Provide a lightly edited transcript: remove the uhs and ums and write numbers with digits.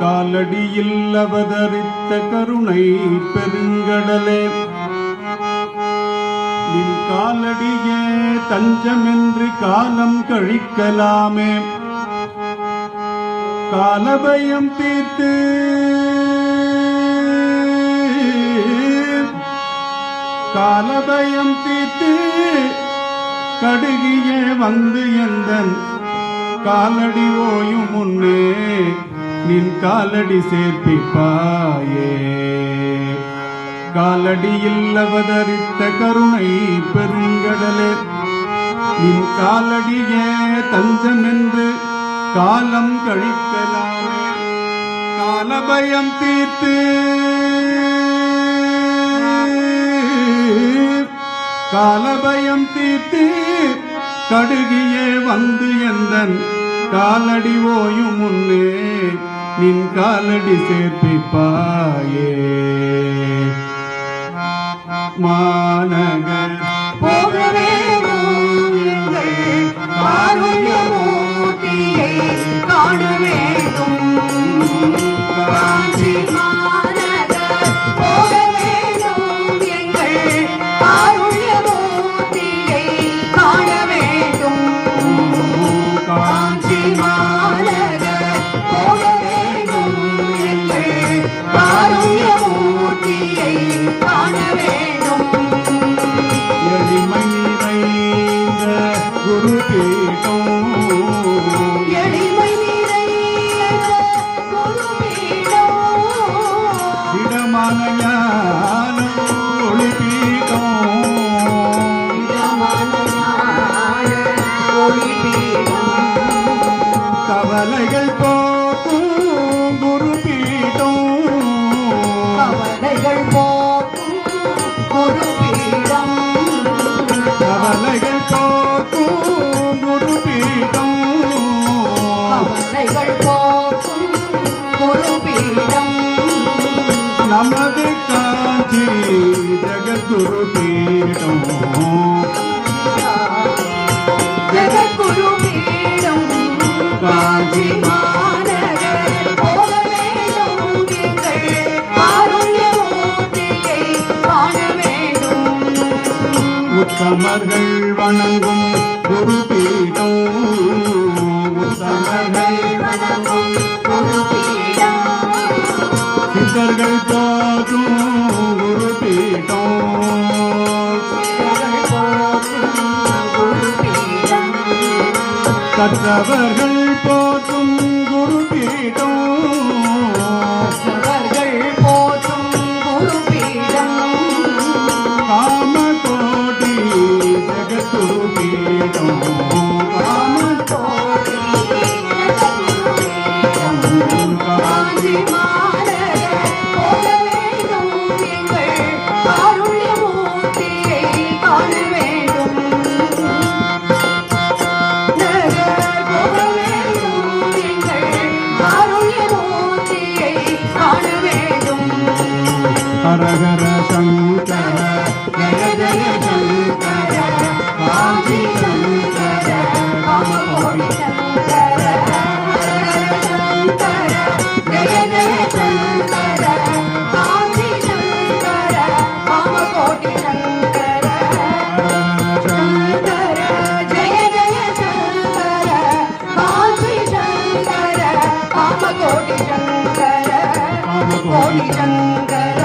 காலடியில் அவதரித்த கருணை பெருங்கடலே, நின் காலடியே தஞ்சமென்று காலம் கழிக்கலாமே. காலபயம் தீர்த்து கடுகியே வந்து எந்தன் காலடி ஓயும் முன்னே நின் காலடி சேர்ப்பிப்பாயே. காலடியில் அவதரித்த கருணை பெருங்கடலே, நின் காலடியே தஞ்சமென்று காலம் கழிக்கலாமே. காலபயம் தீர்த்து கடுகியே வந்து எந்தன் காலடி ஓயும் முன்னே நின் காலடி சேர்ப்பிப்பாயே. மாநகர் போகவே காண வேண்டும். காஞ்சி மாநகர் போக வேண்டும், எங்கள் காருண்யமூர்த்தியை காண வேண்டும். காஞ்சி மாநகர் போக வேண்டும், எங்கள் காருண்யமூர்த்தியை காண வேண்டும். எளிமை நிறைந்த குரு பீடம், கவலைகள் போக்கும் குரு பீடம், கவலைகள் போக்கும் குரு பீடம், கவலைகள் போக்கும் குரு பீடம், கவலைகள் போக்கும் குரு பீடம். நமது காஞ்சி ஜெகத்குரு பீடம், ஜெகத்குரு பீடம். காஞ்சி மாநகர் போக வேண்டும், எங்கள் காருண்யமூர்த்தியை காண வேண்டும். உத்தமர்கள் வணங்கும் குரு பீடம், உத்தமர்கள் வணங்கும் குரு பீடம், சித்தர்கள் போற்றும் குரு பீடம், குரு பீடம். கற்றவர்கள் போற்றும் குரு பீடம், கற்றவர்கள் போற்றும் குரு பீடம். காமகோடி ஜெகத்குரு பீடம், காமகோடி ஜெகத்குரு பீடம். காஞ்சி மாநகர் போக வேண்டும், எங்கள் காருண்யமூர்த்தியை காண வேண்டும். நகர் போக வேண்டும், எங்கள் காருண்யமூர்த்தியை காண வேண்டும். ஹரஹர சங்கர ஜய ஜய சங்கர, காஞ்சி சங்கர, காமகோடி சங்கர. சங்கர ஜய ஜய சங்கர, காஞ்சி சங்கர, காமகோடி சங்கர. சங்கர ஜய ஜய சங்கர, காஞ்சி சங்கர, காமகோடி சங்கர, கோடி சங்கர.